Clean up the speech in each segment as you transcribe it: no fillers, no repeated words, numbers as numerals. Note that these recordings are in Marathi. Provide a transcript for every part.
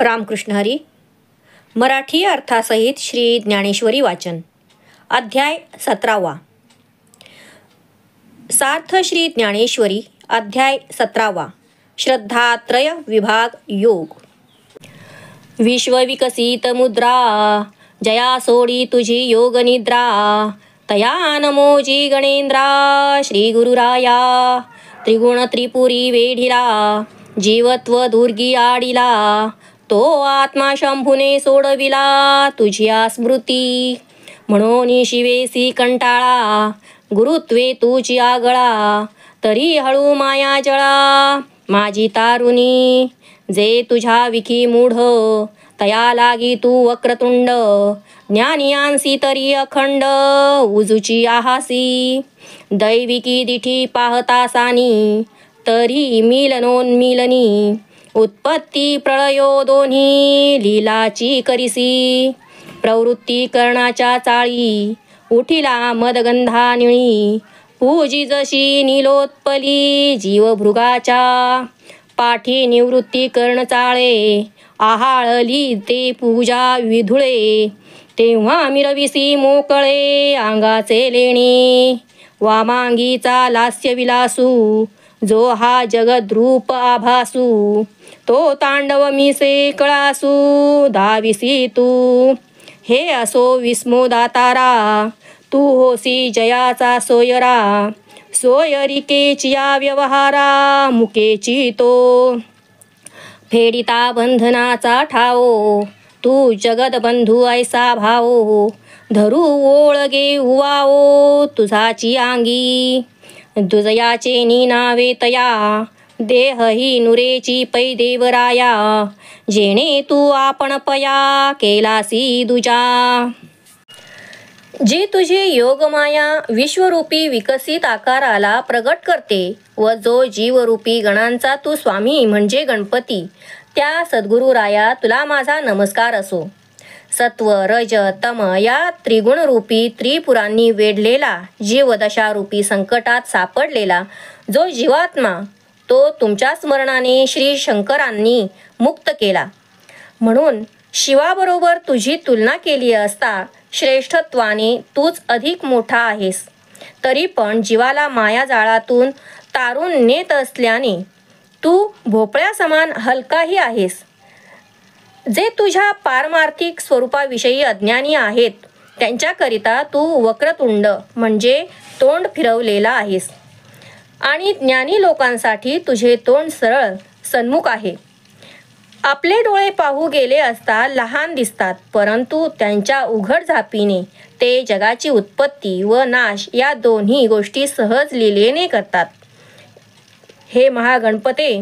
रामकृष्ण हरी. मराठी अर्थासहित श्री ज्ञानेश्वरी वाचन. अध्याय 17. सार्थ श्री ज्ञानेश्वरी. अध्याय 17. श्रद्धात्रय विभाग योग. विश्वविकसित मुद्रा जया सोडी तुझी योग निद्रा, तया नमोजी गणेंद्रा. श्री गुरुराया त्रिगुण त्रिपुरी वेढिला, जीवत्व दुर्गी आडिला. तो आत्मा शंभूने सोडविला तुझ्या स्मृती. म्हणून शिवेसी कंटाळा, गुरुत्वे तुझी आगळा. तरी हळू माया जळा माझी तारुणी. जे तुझ्या विखी मूढ, तया लागी तू वक्रतुंड. ज्ञानियांसी तरी अखंड, उजूची आहासी. दैविकी दिठी पाहता सानी, तरी मिलनोन्मिलनी. उत्पत्ती प्रळयो दोन्ही, लीलाची करिसी. प्रवृत्ती करण्याच्या चाळी, उठिला मदगंधा निळी. पूजी जशी नीलोत्पली, जीवभृगाच्या. पाठी निवृत्ती कर्ण चाळे, आहाळली ते पूजा विधुळे. तेव्हा मिरविसी मोकळे अंगाचे लेणे. वामांगीचा लास्य विलासू, जो हा जगद्रूप आभासू. तो तांडव मिसे कळासू, धाविसी तू. हे असो विस्मोदातारा, तू होसी जयाचा सोयरा. सोयरिकेची या व्यवहारा, मुकेची तो. फेडिता बंधनाचा ठाओ, तू जगदबंधू ऐसा भाओ. धरू ओळगे उवाओ तुझाची अंगी. दुजयाचे नावे तया, देह ही नुरेची पै देवराया. जेणे तू आपण पया केलासी दुजा. जी तुझी योगमाया विश्वरूपी विकसित आकाराला प्रगट करते व जो जीवरूपी गणांचा तू स्वामी म्हणजे गणपती, त्या सद्गुरुराया तुला माझा नमस्कार असो. सत्व रज तम या त्रिगुणरूपी त्रिपुरांनी वेढलेला, जीवदशारूपी संकटात सापडलेला जो जीवात्मा, तो तुमच्या स्मरणाने श्री शंकरांनी मुक्त केला. म्हणून शिवाबरोबर तुझी तुलना केली असता श्रेष्ठत्वाने तूच अधिक मोठा आहेस. तरी पण जीवाला मायाजाळातून तारून नेत असल्याने तू भोपळ्या समान हलकाही आहेस. जे तुझ्या पारमार्थिक स्वरूपाविषयी अज्ञानी आहेत त्यांच्याकरिता तू वक्रतुंड म्हणजे तोंड फिरवलेला आहेस. आणि ज्ञानी लोकांसाठी तुझे तोंड सरळ सन्मुख आहे. आपले डोळे पाहू गेले असता लहान दिसतात, परंतु त्यांच्या उघड झापीने ते जगाची उत्पत्ती व नाश या दोन्ही गोष्टी सहज लीलेने करतात. हे महागणपते,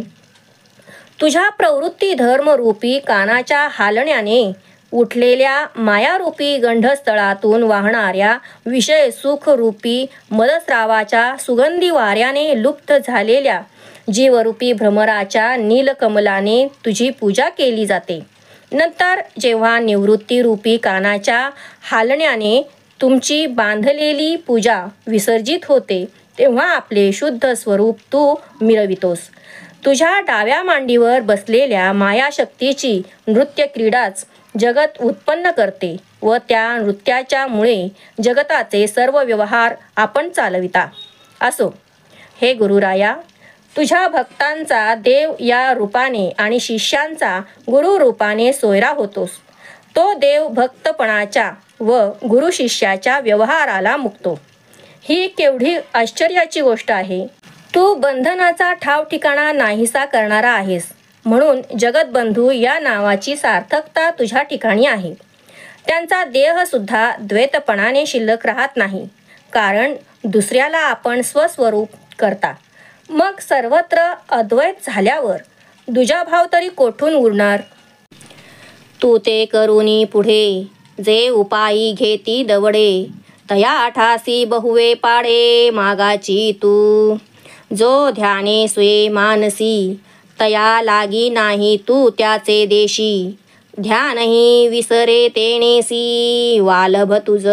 तुझ्या प्रवृत्ती धर्मरूपी कानाच्या हालण्याने उठलेल्या मायारूपी गंढस्थळातून वाहणाऱ्या विषय सुखरूपी मदस्रावाच्या सुगंधी वाऱ्याने लुप्त झालेल्या जीवरूपी भ्रमराच्या नीलकमलाने तुझी पूजा केली जाते. नंतर जेव्हा निवृत्तीरूपी कानाच्या हालण्याने तुमची बांधलेली पूजा विसर्जित होते, तेव्हा आपले शुद्ध स्वरूप तू मिरवितोस. तुझ्या डाव्या मांडीवर बसलेल्या मायाशक्तीची नृत्य क्रीडाच जगत उत्पन्न करते व त्या नृत्याच्या मुळे जगताचे सर्व व्यवहार आपण चालविता. असो, हे गुरुराया, तुझ्या भक्तांचा देव या रूपाने आणि शिष्यांचा गुरु रूपाने सोयरा होतोस. तो देव भक्तपणाच्या व गुरु शिष्याच्या व्यवहाराला मुकतो. ही केवढी आश्चर्याची गोष्ट आहे. तू बंधनाचा ठाव ठिकाणा नाहीसा करणारा आहेस. म्हणून जगतबंधू या नावाची सार्थकता तुझ्या ठिकाणी आहे. त्यांचा देह सुद्धा द्वैतपणाने शिल्लक राहत नाही, कारण दुसऱ्याला आपण स्वस्वरूप करता. मग सर्वत्र अद्वैत झाल्यावर दुजाभाव तरी कोठून उरणार. तू ते करुनी पुढे जे उपायी घेती दवडे. तया ठासी बहुवे पाडे मागाची तू. जो ध्याने स्वे मानसी, तया लागी नाही तू त्याचे देशी. ध्यानही विसरे तेणेसी वालभ तुझ.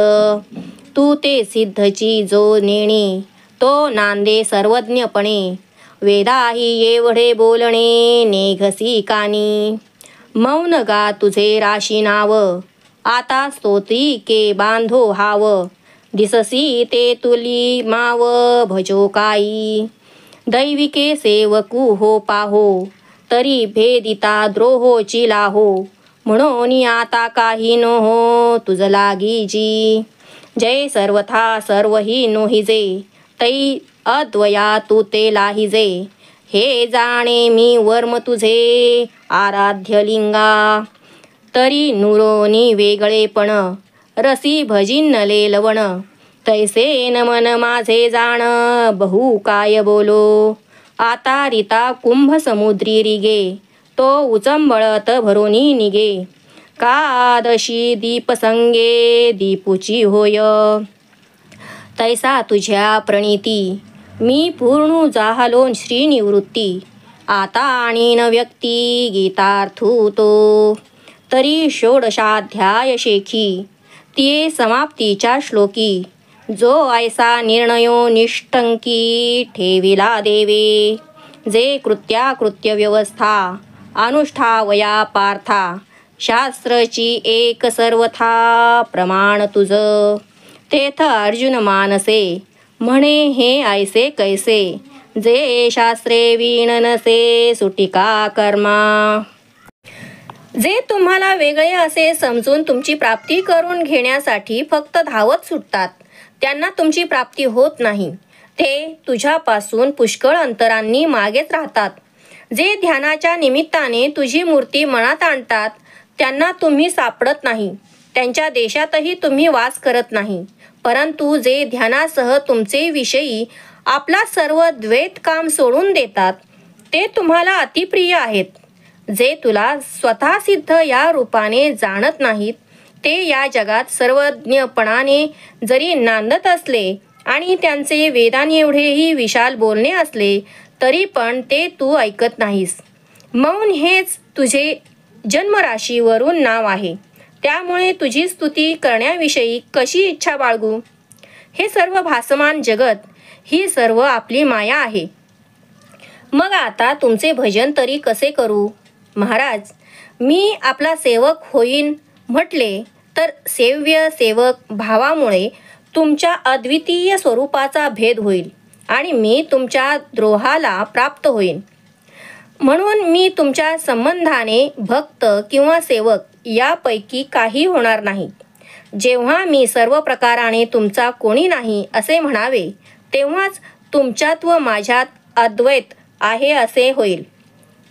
तू ते सिद्धची जो नेणे, तो नांदे सर्वज्ञपणे. वेदाही एवढे बोलणे नेघसी कानी. मौन गा तुझे राशी नाव, आता स्तोत्री के बांधो हाव, दिससी ते तुली माव भजो काई, दैविके सेवकू हो पाहो, तरी भेदिता द्रोहोची लाहो, म्हणून आता काही नो हो तुझ लागीजी, जय सर्वथा सर्वही नोहिजे, तै अद्वया तू ते लाहिजे, हे जाणे मी वर्म तुझे आराध्य लिंगा, तरी नुरोनी वेगळेपण, रसी भजिनले लवण, तैसे नमन माझे जाण बहु काय बोलो, आता रिता कुंभ समुद्री रिगे, तो उचंबळत भरोनी निगे, कादशी दीपसंगे दीपुची होय, तैसा तुझ्या प्रणिती, मी पूर्ण जाहलो श्रीनिवृत्ती, आता आणि न व्यक्ती गीतार्थू तो, तरी षोडशाध्याय शेखी, तिये समाप्तीच्या श्लोकी, जो ऐसा निर्णयो निष्टंकी ठेविला देवे, जे कृत्याकृत्य व्यवस्था अनुष्ठावया पार्था, शास्त्रची एक सर्वथा प्रमाण तुझ, तेथ अर्जुन मानसे म्हणे हे ऐसे कैसे, जे शास्त्रे वीण नसे सुटिका कर्मा, जे तुम्हाला वेगळे असे समजून तुमची प्राप्ती करून घेण्यासाठी फक्त धावत सुटतात, त्यांना तुमची प्राप्ती होत नाही, ते तुझ्यापासून पुष्कळ अंतरांनी मागेच राहतात, जे ध्यानाच्या निमित्ताने तुझी मूर्ती मनात आणतात, त्यांना तुम्ही सापडत नाही, त्यांच्या देशातही तुम्ही वास करत नाही, परंतु जे ध्यानासह तुमचे विषयी आपला सर्व द्वैत काम सोडून देतात, ते तुम्हाला अतिप्रिय आहेत, जे तुला स्वतः सिद्ध या रूपाने जाणत नाहीत, ते या जगात सर्वज्ञपणाने जरी नांदत असले आणि त्यांचे वेदांनी एवढेही विशाल बोलणे असले, तरी पण ते तू ऐकत नाहीस. मौन हेच तुझे जन्मराशीवरून नाव आहे, त्यामुळे तुझी स्तुती करण्याविषयी कशी इच्छा बाळगू. हे सर्व भासमान जगत, ही सर्व आपली माया आहे. मग आता तुमचे भजन तरी कसे करू. महाराज, मी आपला सेवक होईन म्हटले तर सेव्य सेवक भावामुळे तुमच्या अद्वितीय स्वरूपाचा भेद होईल आणि मी तुमच्या द्रोहाला प्राप्त होईन. म्हणून मी तुमच्या संबंधाने भक्त किंवा सेवक यापैकी काही होणार नाही. जेव्हा मी सर्व प्रकाराने तुमचा कोणी नाही असे म्हणावे, तेव्हाच तुमच्यात व माझ्यात अद्वैत आहे असे होईल.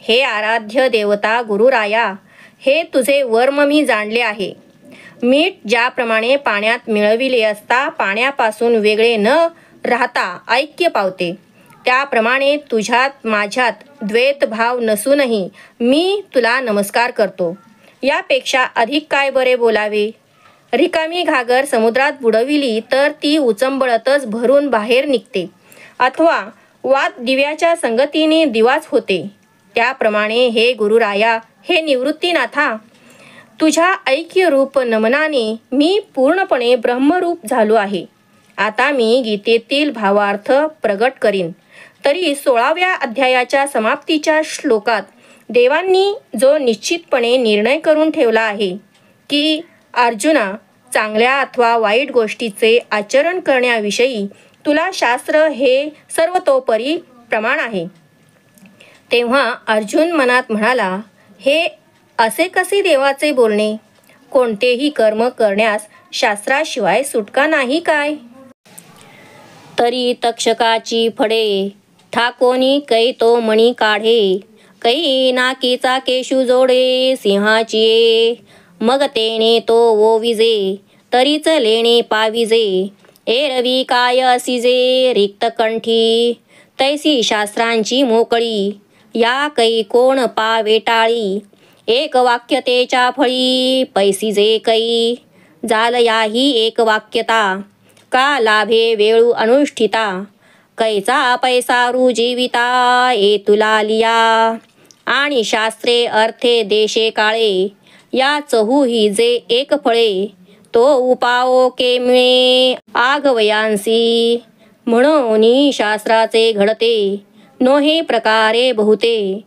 हे आराध्य देवता गुरुराया, हे तुझे वर्म मी जाणले आहे. मीठ ज्याप्रमाणे पाण्यात मिळविले असता पाण्यापासून वेगळे न राहता ऐक्य पावते, त्याप्रमाणे तुझ्यात माझ्यात द्वैत भाव नसूनही मी तुला नमस्कार करतो. यापेक्षा अधिक काय बरे बोलावे. रिकामी घागर समुद्रात बुडविली तर ती उचंबळतच भरून बाहेर निघते, अथवा वात दिव्याच्या संगतीने दिवाच होते. त्याप्रमाणे हे गुरुराया, हे निवृत्तीनाथा, तुझ्या ऐक्यरूप नमनाने मी पूर्णपणे ब्रह्मरूप झालो आहे. आता मी गीतेतील भावार्थ प्रगट करीन. तरी 16व्या अध्यायाच्या समाप्तीच्या श्लोकात देवांनी जो निश्चितपणे निर्णय करून ठेवला आहे की अर्जुना, चांगल्या अथवा वाईट गोष्टीचे आचरण करण्याविषयी तुला शास्त्र हे सर्वतोपरी प्रमाण आहे, तेव्हा अर्जुन मनात म्हणाला, हे असे कसे देवाचे बोलणे. कोणतेही कर्म करण्यास शास्त्राशिवाय सुटका नाही काय. तरी तक्षकाची फडे ठाकोनी कै तो मणी काढे, कै नाकीचा केशू जोडे सिंहाची ये, मग तेने तो ओविजे तरीच लेणे पाविजे, एरवी काय असिजे रिक्त कंठी, तैसी शास्त्रांची मोकळी या कै कोण पावेटाळी, एक वाक्यतेच्या फळी पैसिजे कै, जाल याही एक वाक्यता का लाभे वेळू अनुष्ठिता, कैचा पैसा रुजीविता ए तुला लिया, आणि शास्त्रे अर्थे देशे काळे या चहूही जे एक फळे, तो उपाओ के मिळे आगवयांसी, म्हणून शास्त्राचे घडते नोहे प्रकारे बहुते,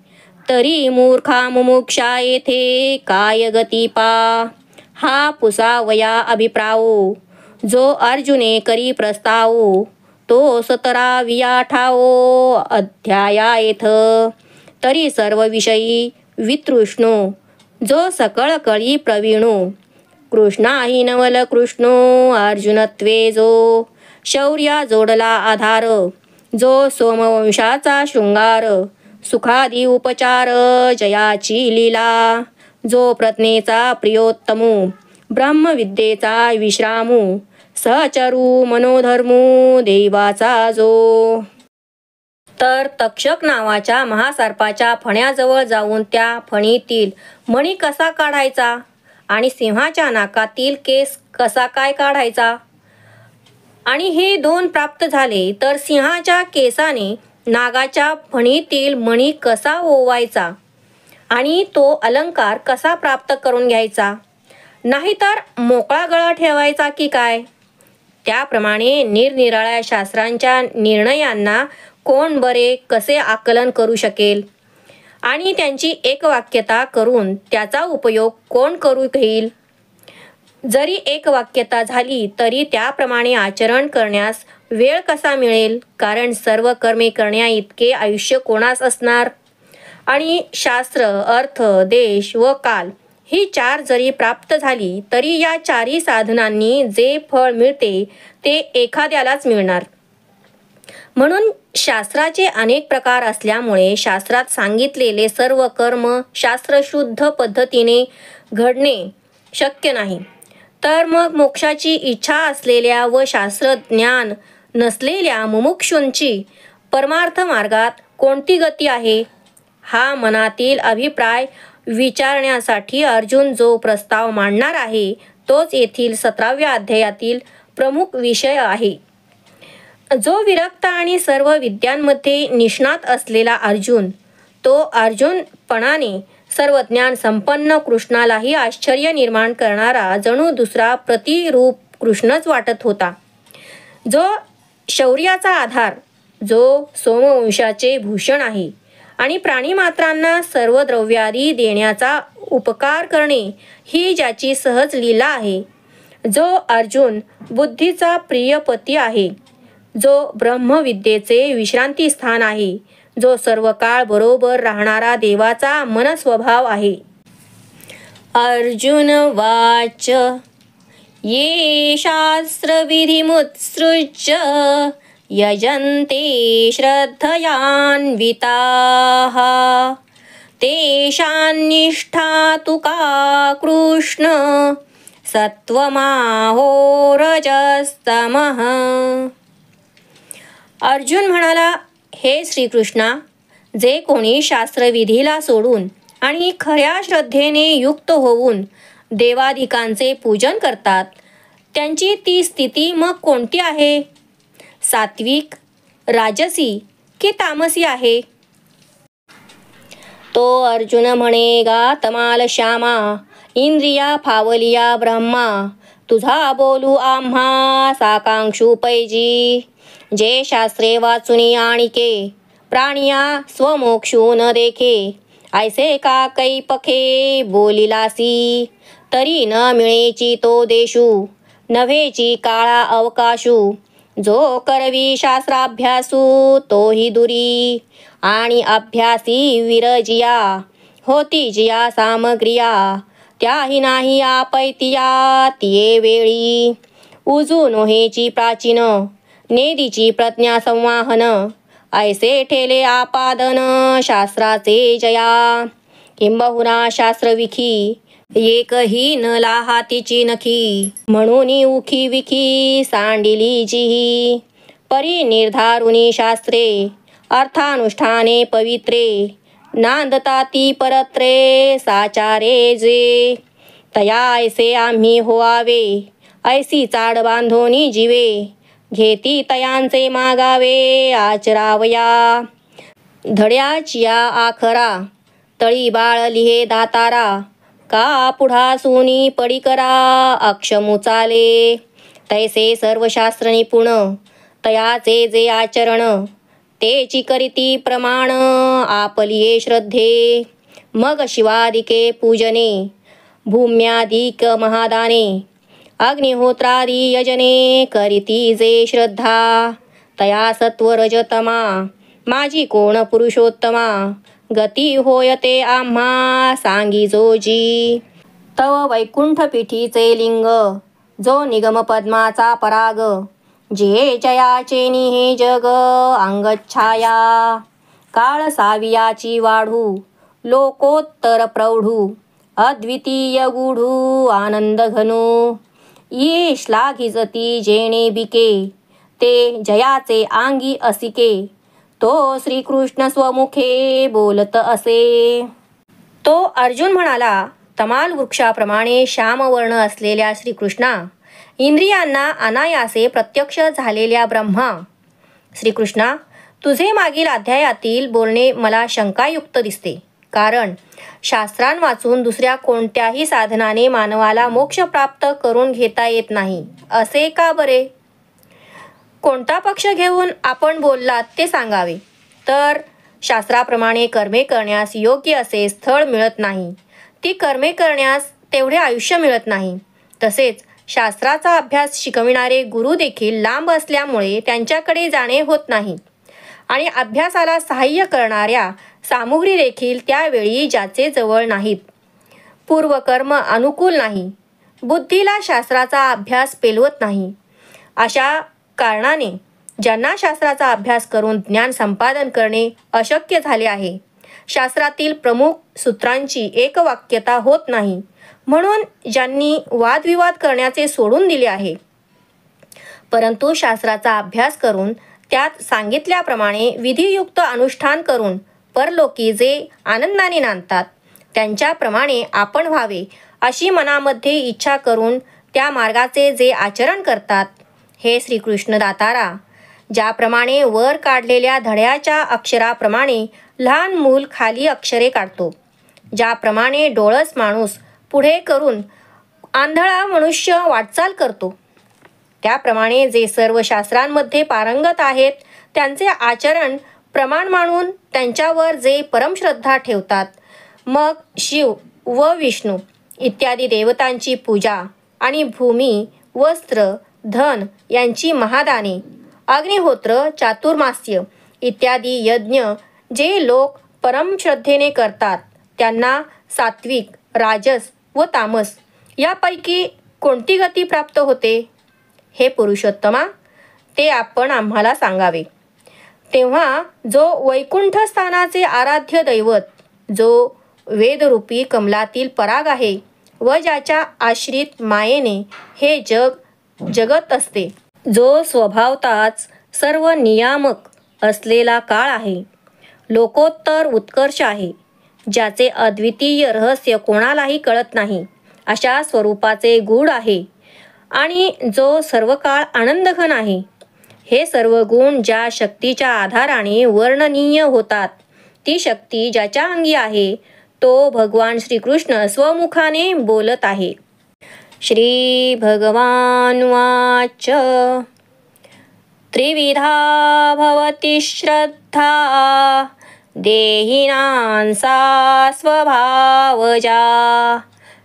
तरी मूर्खा मुमुक्षा येथे काय गती पा. हा पुसावया अभिप्रावो जो अर्जुने करी प्रस्तावो. तो 17व्या अध्याया येथ तरी सर्व विषयी वितृष्णो जो सकळ कळी प्रवीणो. कृष्णाही नवल कृष्णो अर्जुनत्वे जो शौर्या जोडला आधार. जो सोमवंशाचा शृंगार सुखादी उपचार जयाची लीला. जो प्रज्ञेचा प्रियोत्तमू ब्रह्मविद्येचा विश्रामू सहचरू मनोधर्मू देवाचा जो. तर तक्षक नावाच्या महासर्पाच्या फण्याजवळ जाऊन त्या फणीतील मणी कसा काढायचा आणि सिंहाच्या नाकातील केस कसा काय काढायचा. आणि हे दोन प्राप्त झाले तर सिंहाच्या केसाने नागाच्या फणीतील मणी कसा ओवायचा आणि तो अलंकार कसा प्राप्त करून घ्यायचा. नाहीतर मोकळा गळा ठेवायचा की काय. त्याप्रमाणे निरनिराळ्या शास्त्रांच्या निर्णयांना कोण बरे कसे आकलन करू शकेल आणि त्यांची एकवाक्यता करून त्याचा उपयोग कोण करू घेईल. जरी एकवाक्यता झाली तरी त्याप्रमाणे आचरण करण्यास वेळ कसा मिळेल. कारण सर्व कर्मे करण्याइतके आयुष्य कोणास असणार. आणि शास्त्र अर्थ देश व काल ही चार जरी प्राप्त झाली तरी या चारही साधनांनी जे फळ मिळते ते एखाद्यालाच मिळणार. म्हणून शास्त्राचे अनेक प्रकार असल्यामुळे शास्त्रात सांगितलेले सर्व कर्म शास्त्रशुद्ध पद्धतीने घडणे शक्य नाही. तर मग मोक्षाची इच्छा असलेल्या व शास्त्रज्ञान नसलेल्या मुमुक्षूंची परमार्थ मार्गात कोणती गती आहे. हा मनातील अभिप्राय विचारण्यासाठी अर्जुन जो प्रस्ताव मांडणार आहे तोच येथील 17व्या अध्यायातील प्रमुख विषय आहे. जो विरक्त आणि सर्व विद्यांमध्ये निष्णात असलेला अर्जुन तो अर्जुनपणाने सर्व ज्ञान संपन्न कृष्णालाही आश्चर्य निर्माण करणारा जणू दुसरा प्रतिरूप कृष्णच वाटत होता. जो शौर्याचा आधार जो सोमवंशाचे भूषण आहे आणि प्राणीमात्रांना सर्व द्रव्यादी देण्याचा उपकार करणे ही ज्याची सहज लीला आहे. जो अर्जुन बुद्धीचा प्रियपती आहे. जो ब्रह्मविद्येचे विश्रांती स्थान आहे. जो सर्व काळ बरोबर राहणारा देवाचा मनस्वभाव आहे. अर्जुन वाच ये शास्त्रविधिमुत्सृज्य यजन्ते श्रद्धयान्विताः तेषान्निष्ठा तु का कृष्ण सत्वमाहो रजस्तमः. अर्जुन म्हणाला, हे श्रीकृष्णा, जे कोणी शास्त्रविधीला सोडून आणि खऱ्या श्रद्धेने युक्त होऊन देवाधिकांचे पूजन करतात त्यांची ती स्थिती मग कोणती आहे. सात्विक, राजसी की तामसी आहे. तो अर्जुन म्हणे, गा तमाल श्यामा इंद्रिया फावलिया ब्रह्मा तुझा बोलू आम्हा साकांक्षू पैजी. जे शास्त्रे वाचुनी आणिके प्राणिया स्वमोक्षू न देखे ऐसे का कैपखे बोलिलासी. तरी न मिळेची तो देशू नव्हेची काळा अवकाशू. जो करवी शास्त्राभ्यासू तोही दुरी आणि अभ्यासी विरजिया होती जिया सामग्रिया त्याही नाही आपैतिया तिये वेळी. उजू नोहेची प्राचीन नेदीची प्रज्ञा संवाहन ऐसे ठेले आपादन शास्त्राचे जया. किंबहुना शास्त्रविखी एकही न लाहातीची नखी म्हणून उखी विखी सांडिली जिही. परी निर्धारुनी शास्त्रे अर्थानुष्ठाने पवित्रे नांदताती परत्रे साचारे जे. तया ऐसे आम्ही होवावे ऐसी चाड बांधोनी जीवे घेती तयांचे मागावे आचरावया. धड्याच्या आखरा तळी बाळ लिहे दातारा का पुढा सुनी पडी करा अक्षमू चाले. तैसे सर्व शास्त्र निपुण तयाचे जे आचरण तेची करीती प्रमाण आपलिये श्रद्धे. मग शिवादिके पूजने भूम्यादिक महादाने. अग्निहोत्रादी यजने करीती जे श्रद्धा. तया सत्वरजतमा माझी कोण पुरुषोत्तमा. गती होयते आम्हा सांगी जोजी. तव वैकुंठ पीठीचे लिंग जो निगम पद्माचा पराग. जे जयाचे निहे जग अंगच्छाया. काळ सावियाची वाढू लोकोत्तर प्रौढू. अद्वितीय गूढू आनंद घनू. ये श्लाघिजती जेणे बिके ते जयाचे आंगी असिके. तो श्रीकृष्ण स्वमुखे बोलत असे. तो अर्जुन म्हणाला, तमाल वृक्षाप्रमाणे श्यामवर्ण असलेल्या श्रीकृष्णा, इंद्रियांना अनायासे प्रत्यक्ष झालेल्या ब्रह्मा. श्रीकृष्णा, तुझे मागील अध्यायातील बोलणे मला शंकायुक्त दिसते. कारण शास्त्रां वाचून दुसऱ्या कोणत्याही साधनाने मानवाला मोक्ष प्राप्त करून घेता येत नाही, असे का बरे? कोणता पक्ष घेऊन आपण बोललात ते सांगावे. तर शास्त्राप्रमाणे कर्मे करण्यास योग्य असे स्थळ मिळत नाही. ती कर्मे करण्यास तेवढे आयुष्य मिळत नाही. तसेच शास्त्राचा अभ्यास शिकविणारे गुरु देखील लांब असल्यामुळे त्यांच्याकडे जाणे होत नाही. आणि अभ्यासाला सहाय्य करणाऱ्या सामुग्री देखील त्यावेळी ज्याचे जवळ नाहीत. पूर्वकर्म अनुकूल नाही. बुद्धीला शास्त्राचा अभ्यास पेलवत नाही. अशा कारणाने ज्यांना शास्त्राचा अभ्यास करून ज्ञान संपादन करणे अशक्य झाले आहे. शास्त्रातील प्रमुख सूत्रांची एकवाक्यता होत नाही. म्हणून ज्यांनी वादविवाद करण्याचे सोडून दिले आहे. परंतु शास्त्राचा अभ्यास करून त्यात सांगितल्याप्रमाणे विधियुक्त अनुष्ठान करून परलोकी जे आनंदाने नांदतात, त्यांच्याप्रमाणे आपण व्हावे अशी मनामध्ये इच्छा करून त्या मार्गाचे जे आचरण करतात. हे श्रीकृष्ण दातारा, ज्याप्रमाणे वर काढलेल्या धड्याच्या अक्षराप्रमाणे लहान मूल खाली अक्षरे काढतो, ज्याप्रमाणे डोळस माणूस पुढे करून आंधळा मनुष्य वाटचाल करतो, त्याप्रमाणे जे सर्व शास्त्रांमध्ये पारंगत आहेत त्यांचे आचरण प्रमाण मानून त्यांच्यावर जे परमश्रद्धा ठेवतात, मग शिव व विष्णू इत्यादी देवतांची पूजा आणि भूमी, वस्त्र, धन यांची महादाने, अग्निहोत्र, चातुर्मास्य इत्यादी यज्ञ जे लोक परमश्रद्धेने करतात, त्यांना सात्विक, राजस व तामस यापैकी कोणती गती प्राप्त होते? हे पुरुषोत्तमा, ते आपण आम्हाला सांगावे. तेव्हा जो वैकुंठ स्थानाचे आराध्य दैवत, जो वेदरूपी कमलातील पराग आहे व ज्याच्या आश्रित मायेने हे जग जगत असते, जो स्वभावताच सर्व नियामक असलेला काळ आहे, लोकोत्तर उत्कर्ष आहे, ज्याचे अद्वितीय रहस्य कोणालाही कळत नाही अशा स्वरूपाचे गूढ आहे आणि जो सर्व काळ आनंदघन आहे. हे सर्व गुण ज्या शक्तीच्या आधाराने वर्णनीय होतात, ती शक्ती ज्याच्या अंगी आहे तो भगवान श्रीकृष्ण स्वमुखाने बोलत आहे. श्री भगवान वाच त्रिविधा भवति श्रद्धा देहिनां सा स्वभावजा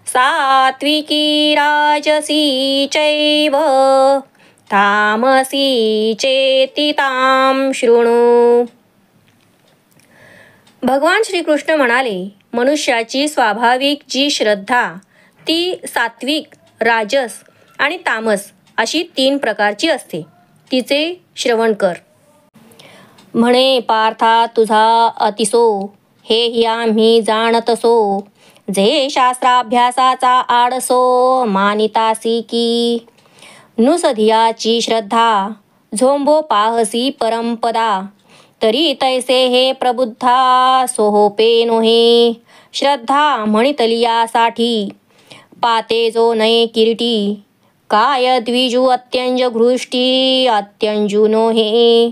सात्विकी राजसी चैव तामसी चेति तां शृणु. भगवान श्रीकृष्ण म्हणाले, मनुष्याची स्वाभाविक जी श्रद्धा ती सात्विक, राजस आणि तामस अशी 3 प्रकारची असते. तिचे श्रवण कर. म्हणे पार्था तुझा अतिसो, हे ही आम्ही जाणतसो. जे शास्त्राभ्यासाचा आडसो मानितासी की. नुसधियाची श्रद्धा झोंबो पाहसी परमपदा. तरी तैसे हे प्रबुद्धा सोहोपे नोहे. श्रद्धा म्हणितलियासाठी पाते जो नये किरीटी. काय द्विजू अत्यंज घृष्टी अत्यंजू नोहे.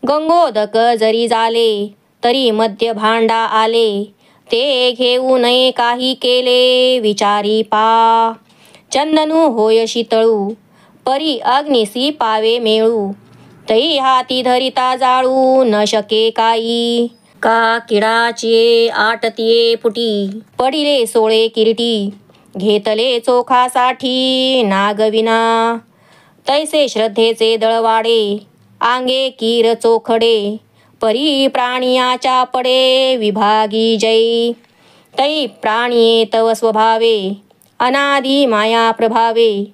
गंगोदक जरी झाले तरी मध्य भांडा आले. ते घेऊ नये काही केले विचारी पा. चंदनू होय शीतळू परी अग्निसी पावे मेळू. तै हाती धरिता जाळू न शके काही. का किडाचिये आटतिये फुटी, पडिले सोळे किरीटी, घेतले चोखासाठी नागविना. तैसे श्रद्धेचे दळवाडे, आंगे कीर चोखडे, परी प्राणियाच्या पडे विभागी जै. तै प्राणिये तव स्वभावे, अनादि माया प्रभावे,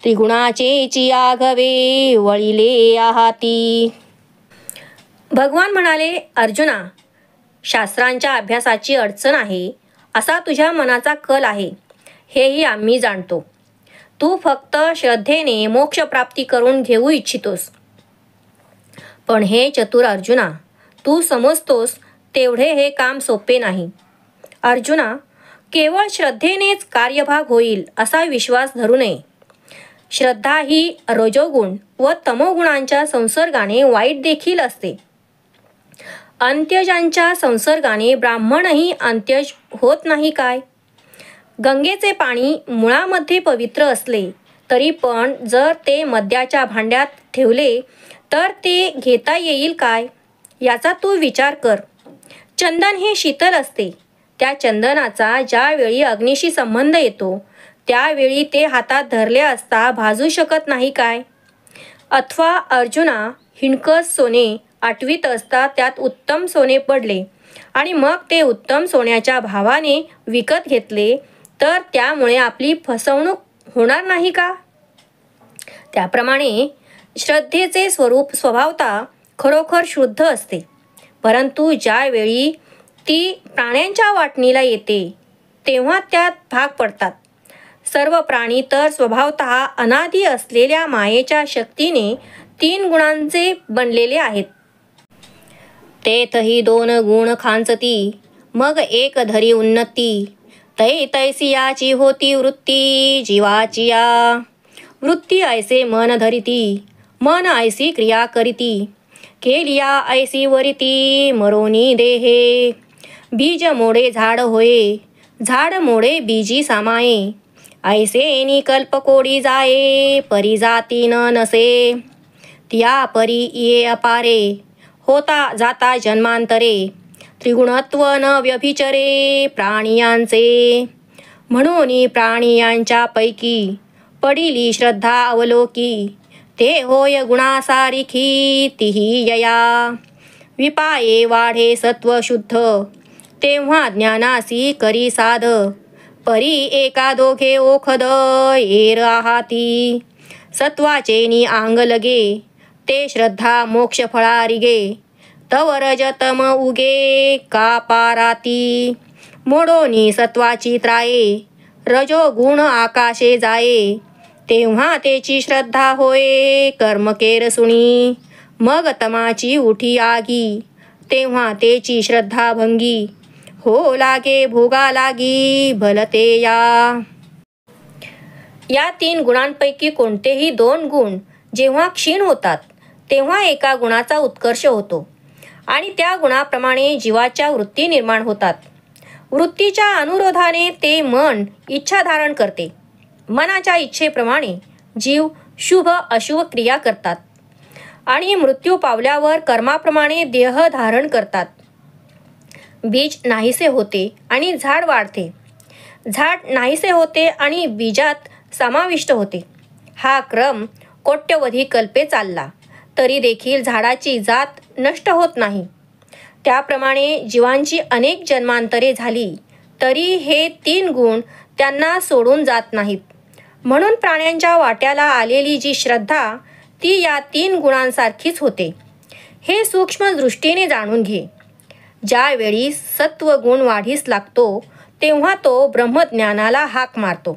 त्रिगुणाचे चियाघवे वळिले आहाती. भगवान म्हणाले, अर्जुना, शास्त्रांच्या अभ्यासाची अडचण आहे असा तुझ्या मनाचा कल आहे, हेही आम्ही जाणतो. तू फक्त श्रद्धेने मोक्षप्राप्ती करून घेऊ इच्छितोस. पण हे चतुर अर्जुना, तू समजतोस तेवढे हे काम सोपे नाही. अर्जुना, केवळ श्रद्धेनेच कार्यभाग होईल असा विश्वास धरू नये. श्रद्धा ही रजोगुण व तमोगुणांच्या संसर्गाने वाईट देखील असते. अंत्यजांच्या संसर्गाने ब्राह्मणही अंत्यज होत नाही काय? गंगेचे पाणी मुळामध्ये पवित्र असले तरी पण जर ते मद्याच्या भांड्यात ठेवले तर ते घेता येईल काय? याचा तू विचार कर. चंदन हे शीतल असते. त्या चंदनाचा ज्यावेळी अग्नीशी संबंध येतो त्यावेळी ते हातात धरले असता भाजू शकत नाही काय? अथवा अर्जुना, हिणकस सोने आठवीत असता त्यात उत्तम सोने पडले आणि मग ते उत्तम सोन्याच्या भावाने विकत घेतले तर त्यामुळे आपली फसवणूक होणार नाही का? त्याप्रमाणे श्रद्धेचे स्वरूप स्वभावतः खरोखर शुद्ध असते, परंतु ज्यावेळी ती प्राण्यांच्या वाटणीला येते तेव्हा त्यात भाग पडतात. सर्व प्राणी तर स्वभावतः अनादि असलेल्या मायेच्या शक्तीने 3 गुणांचे बनलेले आहेत. तेथही 2 गुण खांचती, मग एक धरी उन्नती. तै तैसियाची होती वृत्ती जीवाची या. वृत्ती ऐसे मन धरिती, मन ऐसी क्रिया करीती. केलिया ऐसी वरिती मरोनी देहे. बीज मोडे झाड होये, झाड मोडे बीजी सामाये. ऐसे कल्प कोडी जाये, परी जाती न नसे. त्या परी ये अपारे, होता जाता जन्मांतरे. त्रिगुणत्व न व्यभिचरे प्राणियांचे. म्हणून प्राणियांच्या पैकी पडिली श्रद्धा अवलोकी. ते होय गुणासारिखी तिही यया. विपाये वाढे सत्व शुद्ध, तेव्हा ज्ञानासी करी साध. परी एका दोघे ओखद येर आहाती. सत्वाचे नि आंग लगे, ते श्रद्धा मोक्ष फळारिगे. तव रजतम उगे का पाराती. मोडोनी सत्वाची त्राये, रजो गुण आकाशे जाये. तेव्हा तेची श्रद्धा होय कर्म केर सुणी. मग तमाची उठी आगी, तेव्हा तेची श्रद्धा भंगी. हो लागे भोगा लागी भलते या. या 3 गुणांपैकी कोणतेही 2 गुण जेव्हा क्षीण होतात तेव्हा एका गुणाचा उत्कर्ष होतो आणि त्या गुणाप्रमाणे जीवाच्या वृत्ती निर्माण होतात. वृत्तीच्या अनुरोधाने ते मन इच्छा धारण करते. मनाच्या इच्छेप्रमाणे जीव शुभ अशुभ क्रिया करतात आणि मृत्यू पावल्यावर कर्माप्रमाणे देह धारण करतात. बीज नाहीसे होते आणि झाड वाढते. झाड नाहीसे होते आणि बीजात समाविष्ट होते. हा क्रम कोट्यवधी कल्पे चालला तरी देखील झाडाची जात नष्ट होत नाही. त्याप्रमाणे जीवांची अनेक जन्मांतरे झाली तरी हे 3 गुण त्यांना सोडून जात नाहीत. म्हणून प्राण्यांच्या वाट्याला आलेली जी श्रद्धा ती या 3 गुणांसारखीच होते. हे सूक्ष्म दृष्टीने जाणून घे. ज्यावेळी सत्वगुण वाढीस लागतो तेव्हा तो ब्रह्मज्ञानाला हाक मारतो,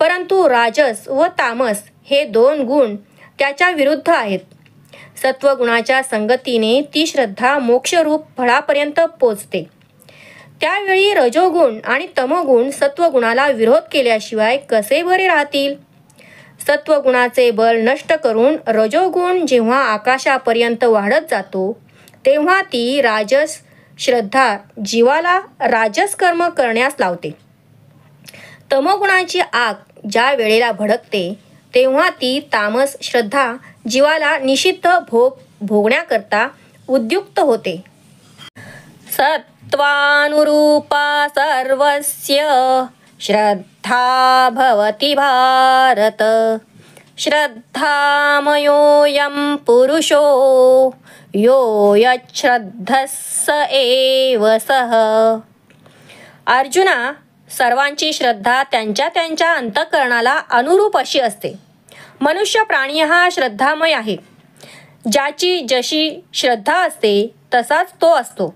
परंतु राजस व तामस हे 2 गुण त्याच्या विरुद्ध आहेत. सत्वगुणाच्या संगतीने ती श्रद्धा मोक्षरूप फळापर्यंत पोचते. त्यावेळी रजोगुण आणि तमोगुण सत्वगुणाला विरोध केल्याशिवाय कसे बरे राहतील? सत्वगुणाचे बल नष्ट करून रजोगुण जेव्हा आकाशापर्यंत वाढत जातो तेव्हा ती राजस श्रद्धा जीवाला राजस कर्म करण्यास लावते. तमोगुणाची आग ज्या वेळेला भडकते तेव्हा ती तामस श्रद्धा जीवाला निषिद्ध भोग भोगण्याकरता उद्युक्त होते. सत्त्वानुरूपा सर्वस्य श्रद्धा भवति भारत. श्रद्धामयोऽयं पुरुषो यो यच्छ्रद्धः स एव सः. अर्जुना, सर्वांची श्रद्धा त्यांच्या त्यांच्या अंतःकरणाला अनुरूप अशी असते. मनुष्य प्राणी हा श्रद्धामय आहे. ज्याची जशी श्रद्धा असते तसाच तो असतो.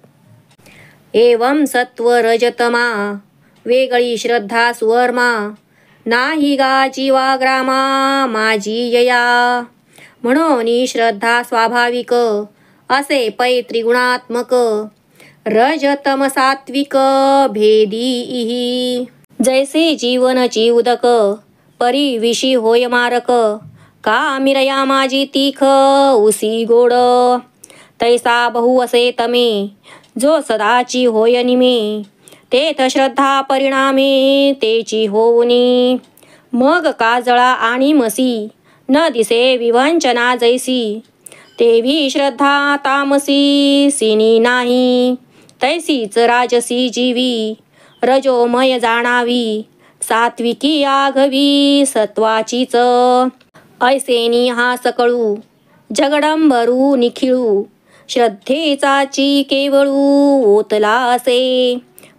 एवं सत्व रजतमा वेगळी श्रद्धा सुवर्मा. नाही गा जीवा ग्रामा माझी यया. म्हणून श्रद्धा स्वाभाविक असे पै त्रिगुणात्मक. रजतम सात्विक भेदी. जैसे जीवनची उदक परी विशी होय मारक. का मिरया माझी तीख उसी गोड. तैसा बहु असे तमे जो सदाची होय निमे. तेथ श्रद्धा परिणामे तेची होऊनी. मग काजळा आणि मसी न दिसे विवंचना जैसी. तेवी श्रद्धा तामसी सिनी नाही. तैसीच राजसी जीवी रजोमय जाणावी. सात्विकी आघवी सत्वाचीच. ऐसेनी हा सकळू जगडंबरू निखिळू. श्रद्धेचाची केवळू ओतला असे.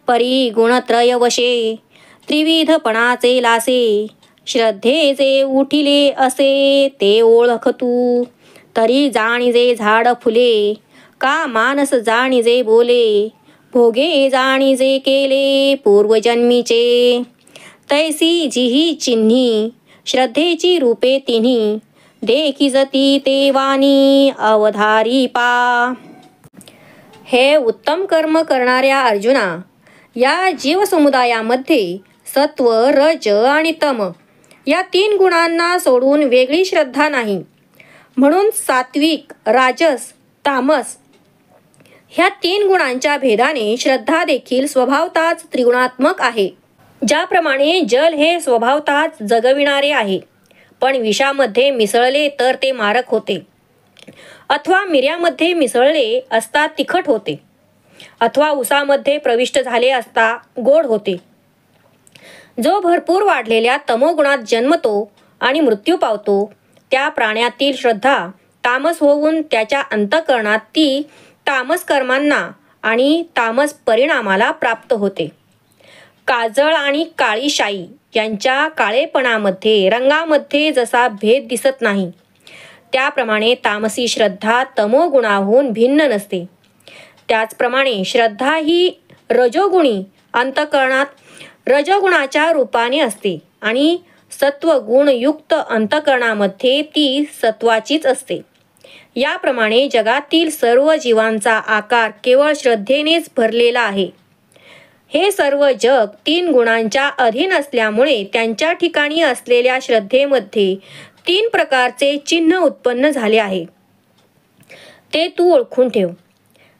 परी गुणत्रय वशे त्रिविधपणाचे लासे. श्रद्धेचे उठिले असे ते ओळख तू. तरी जाणीजे झाड फुले का मानस जाणीजे बोले. भोगे जाणीजे केले पूर्वजन्मीचे. तैसी जिही चिन्ही श्रद्धेची रूपे तिन्ही. देखिजती ते वाणी अवधारी पा. हे उत्तम कर्म करणाऱ्या अर्जुना, या जीवसमुदायामध्ये सत्व, रज आणि तम या 3 गुणांना सोडून वेगळी श्रद्धा नाही. म्हणून सात्विक, राजस, तामस ह्या 3 गुणांच्या भेदाने श्रद्धा देखील स्वभावताच त्रिगुणात्मक आहे. ज्याप्रमाणे जल हे स्वभावताच जगविणारे आहे, पण विषामध्ये मिसळले तर ते मारक होते, अथवा मिऱ्यामध्ये मिसळले असता तिखट होते, अथवा उसामध्ये प्रविष्ट झाले असता गोड होते. जो भरपूर वाढलेल्या तमोगुणात जन्मतो आणि मृत्यू पावतो, त्या प्राण्यातील श्रद्धा तामस होऊन त्याच्या अंतःकरणात ती तामस कर्मांना आणि तामस परिणामाला प्राप्त होते. काजळ आणि काळी शाई यांच्या काळेपणामध्ये रंगामध्ये जसा भेद दिसत नाही, त्याप्रमाणे तामसी श्रद्धा तमोगुणाहून भिन्न नसते. त्याचप्रमाणे श्रद्धा ही रजोगुणी अंतःकरणात रजोगुणाच्या रूपाने असते आणि सत्वगुणयुक्त अंतःकरणामध्ये ती सत्वाचीच असते. याप्रमाणे जगातील सर्व जीवांचा आकार केवळ श्रद्धेनेच भरलेला आहे. हे सर्व जग 3 गुणांच्या अधीन असल्यामुळे त्यांच्या ठिकाणी असलेल्या श्रद्धेमध्ये 3 प्रकारचे चिन्ह उत्पन्न झाले आहे. ते तू ओळखून ठेव.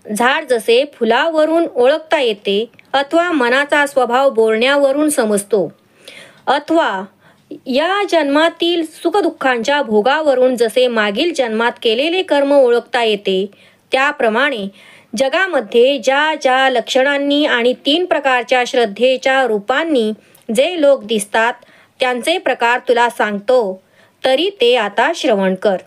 झाड जसे फुलावरून ओळखता येते, अथवा मनाचा स्वभाव बोलण्यावरून समजतो, अथवा या जन्मातील सुखदुःखांच्या भोगावरून जसे मागील जन्मात केलेले कर्म ओळखता येते, त्याप्रमाणे जगामध्ये ज्या ज्या लक्षणांनी आणि 3 प्रकारच्या श्रद्धेच्या रूपांनी जे लोक दिसतात त्यांचे प्रकार तुला सांगतो, तरी ते आता श्रवण कर.